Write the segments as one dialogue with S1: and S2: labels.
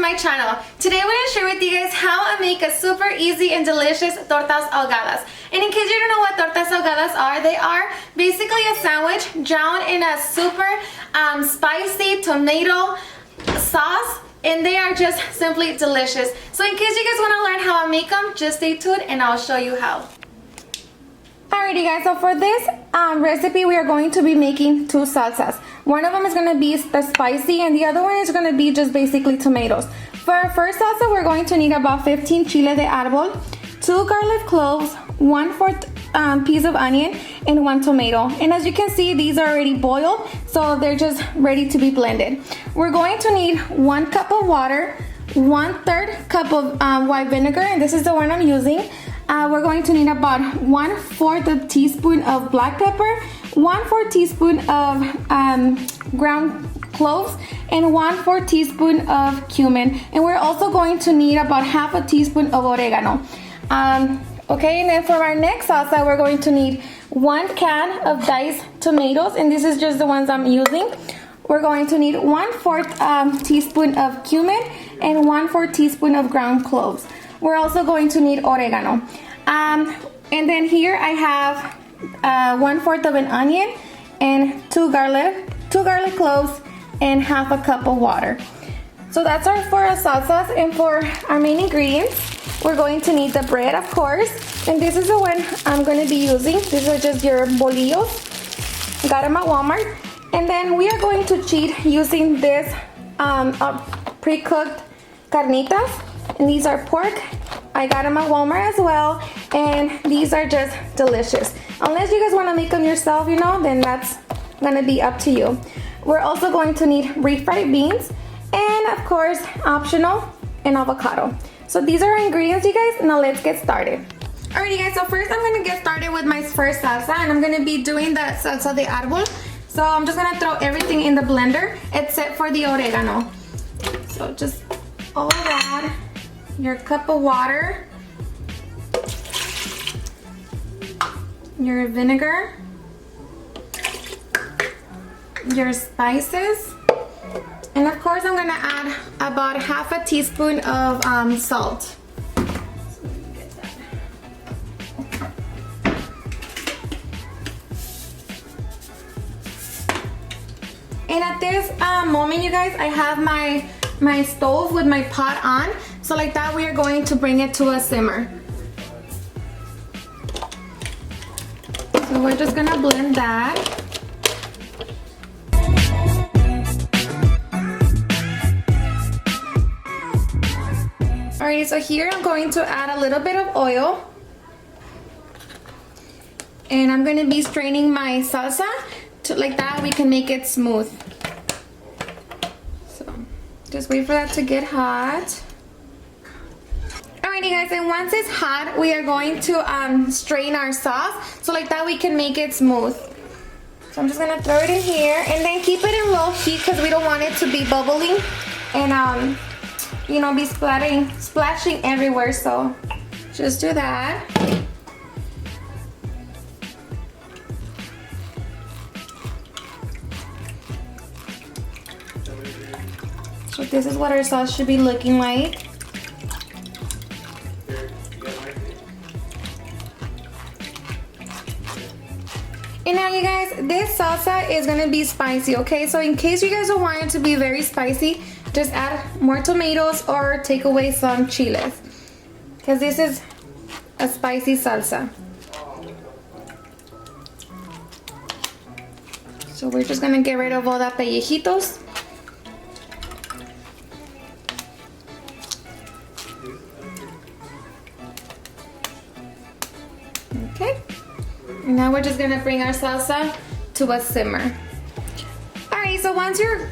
S1: my channel. Today I'm going to share with you guys how I make a super easy and delicious tortas ahogadas. And in case you don't know what tortas ahogadas are, they are basically a sandwich drowned in a super spicy tomato sauce, and they are just simply delicious. So in case you guys want to learn how I make them, just stay tuned and I'll show you how. Alrighty guys, so for this recipe we are going to be making two salsas. One of them is going to be the spicy and the other one is going to be just basically tomatoes. For our first salsa we're going to need about 15 chile de árbol, 2 garlic cloves, 1/4 piece of onion, and 1 tomato. And as you can see, these are already boiled, so they're just ready to be blended. We're going to need 1 cup of water, 1/3 cup of white vinegar, and this is the one I'm using. We're going to need about 1/4 teaspoon of black pepper, 1/4 teaspoon of ground cloves, and 1/4 teaspoon of cumin. And we're also going to need about 1/2 teaspoon of oregano. Okay, and then for our next salsa, we're going to need 1 can of diced tomatoes, and this is just the ones I'm using. We're going to need 1/4 teaspoon of cumin and 1/4 teaspoon of ground cloves. We're also going to need oregano. And then here I have 1/4 of an onion and 2 garlic cloves and 1/2 cup of water. So that's for our salsas. And for our main ingredients, we're going to need the bread, of course. And this is the one I'm going to be using. These are just your bolillos. Got them at Walmart. And then we are going to cheat using this pre-cooked carnitas. And these are pork. I got them at Walmart as well. And these are just delicious. Unless you guys want to make them yourself, you know, then that's going to be up to you. We're also going to need refried beans. And of course, optional, an avocado. So these are our ingredients, you guys. Now let's get started. Alrighty guys, so first I'm going to get started with my first salsa. And I'm going to be doing the salsa de árbol. So I'm just going to throw everything in the blender except for the oregano. So just all that. Your cup of water, your vinegar, your spices, and of course I'm going to add about 1/2 teaspoon of salt. And at this moment, you guys, I have my stove with my pot on. So like that, we are going to bring it to a simmer. So we're just gonna blend that. Alright, so here I'm going to add a little bit of oil. And I'm gonna be straining my salsa to like that we can make it smooth. So just wait for that to get hot. Alrighty guys, and once it's hot, we are going to strain our sauce so like that we can make it smooth. So I'm just gonna throw it in here and then keep it in low heat because we don't want it to be bubbling and you know, be splashing everywhere. So just do that. So this is what our sauce should be looking like. And now you guys, this salsa is gonna be spicy, okay? So in case you guys don't want it to be very spicy, just add more tomatoes or take away some chiles. Because this is a spicy salsa. So we're just gonna get rid of all the pellejitos. Okay. Now we're just gonna bring our salsa to a simmer. Alright, so once your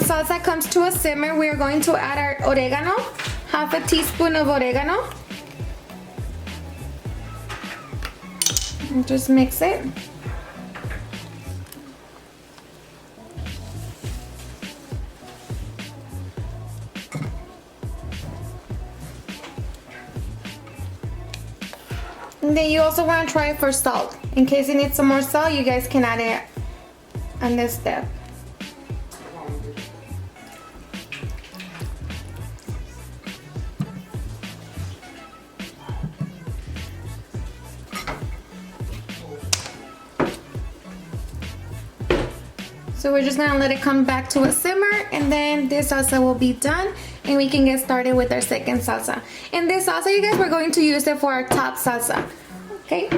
S1: salsa comes to a simmer, we are going to add our oregano, 1/2 teaspoon of oregano. And just mix it. And then you also want to try it for salt. In case you need some more salt, you guys can add it on this step. So we're just gonna let it come back to a simmer, and then this salsa will be done and we can get started with our second salsa. And this salsa, you guys, we're going to use it for our top salsa. Okay?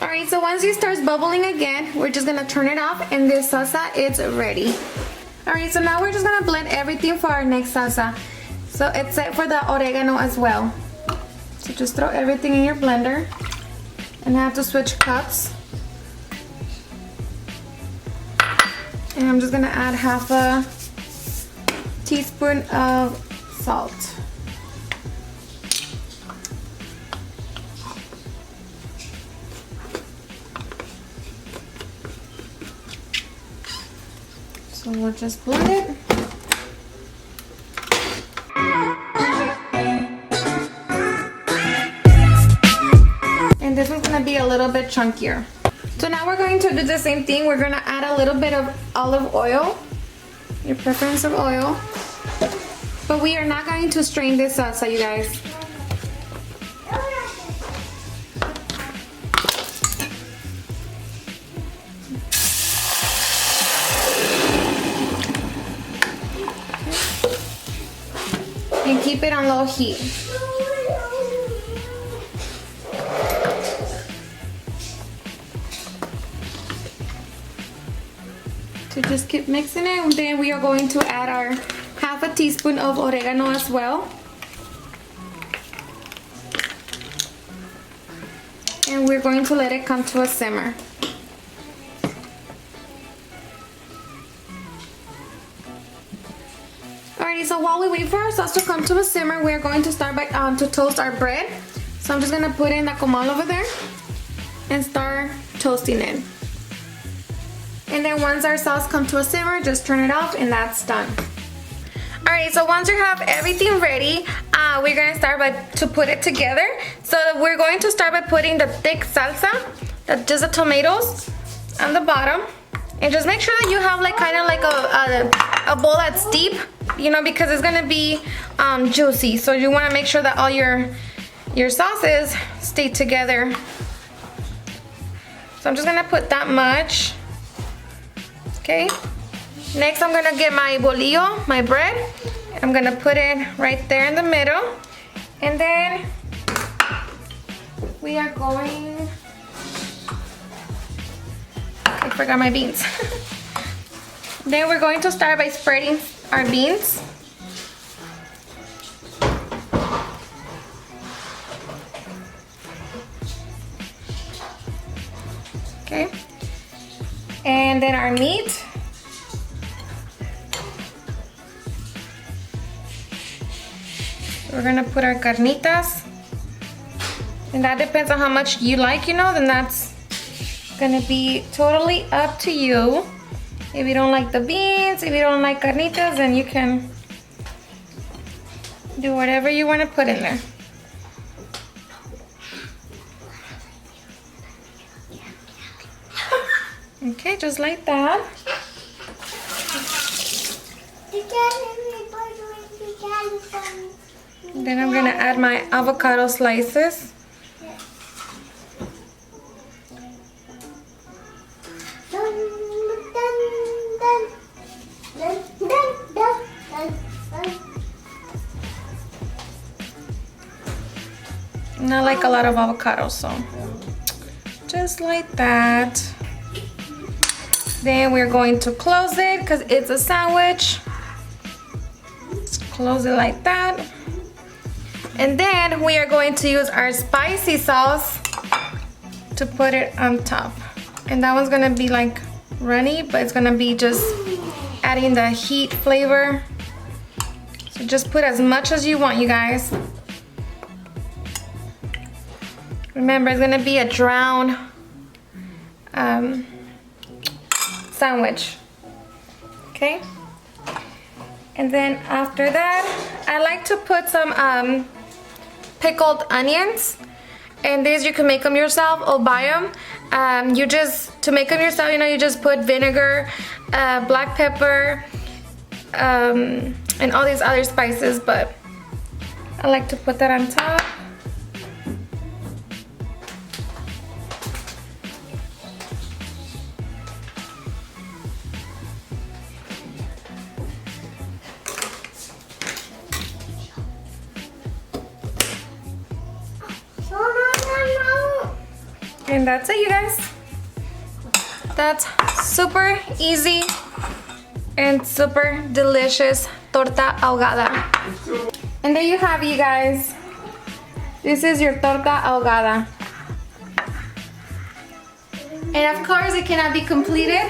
S1: Alright, so once it starts bubbling again, we're just gonna turn it off and this salsa is ready. Alright, so now we're just gonna blend everything for our next salsa. So except for the oregano as well. So just throw everything in your blender. And I have to switch cups. And I'm just gonna add half a teaspoon of salt. So we'll just blend it. And this one's gonna be a little bit chunkier. So now we're going to do the same thing. We're gonna add a little bit of olive oil, your preference of oil. But we are not going to strain this salsa, you guys. And keep it on low heat. So just keep mixing it, and then we are going to add our half a teaspoon of oregano as well. And we're going to let it come to a simmer. Alrighty, so while we wait for our sauce to come to a simmer, we're going to start by to toast our bread. So I'm just gonna put in the comal over there and start toasting it. And then once our sauce comes to a simmer, just turn it off and that's done. Alright, so once you have everything ready, we're gonna start to put it together. So we're going to start by putting the thick salsa, just the tomatoes on the bottom. And just make sure that you have like kind of like a bowl that's deep, you know, because it's gonna be juicy. So you wanna make sure that all your sauces stay together. So I'm just gonna put that much. Okay. Next I'm gonna get my bolillo, my bread. I'm gonna put it right there in the middle. And then we are going, I forgot my beans. Then we're going to start by spreading our beans. Okay. And then our meat. We're gonna put our carnitas. And that depends on how much you like, you know, then that's gonna be totally up to you. If you don't like the beans, if you don't like carnitas, then you can do whatever you wanna put in there. Okay, just like that. Then I'm gonna add my avocado slices. And I like a lot of avocado, so just like that. Then we're going to close it because it's a sandwich. Just close it like that. And then we are going to use our spicy sauce to put it on top. And that one's gonna be like runny, but it's gonna be just adding the heat flavor. So just put as much as you want, you guys. Remember, it's gonna be a drown sandwich. Okay? And then after that, I like to put some pickled onions. And these you can make them yourself or buy them. To make them yourself, you know, you just put vinegar, black pepper, and all these other spices, but I like to put that on top. that's it, you guys. That's super easy and super delicious torta ahogada. And there you have it, you guys. This is your torta ahogada. And of course it cannot be completed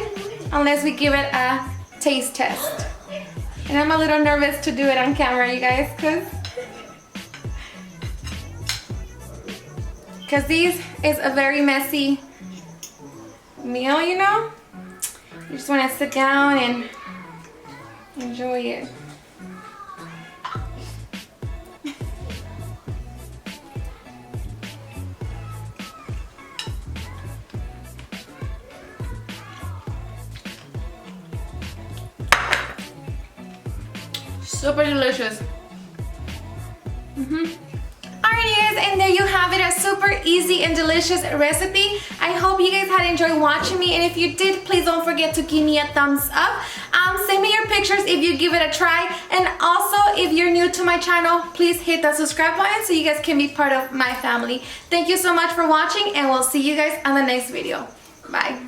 S1: unless we give it a taste test. And I'm a little nervous to do it on camera, you guys, because this is a very messy meal, you know? You just want to sit down and enjoy it. Super delicious. Alright, guys, and there you have it, a super easy and delicious recipe. I hope you guys had enjoyed watching me, and if you did, please don't forget to give me a thumbs up. Send me your pictures if you give it a try, and also if you're new to my channel, please hit the subscribe button so you guys can be part of my family. Thank you so much for watching, and we'll see you guys on the next video. Bye.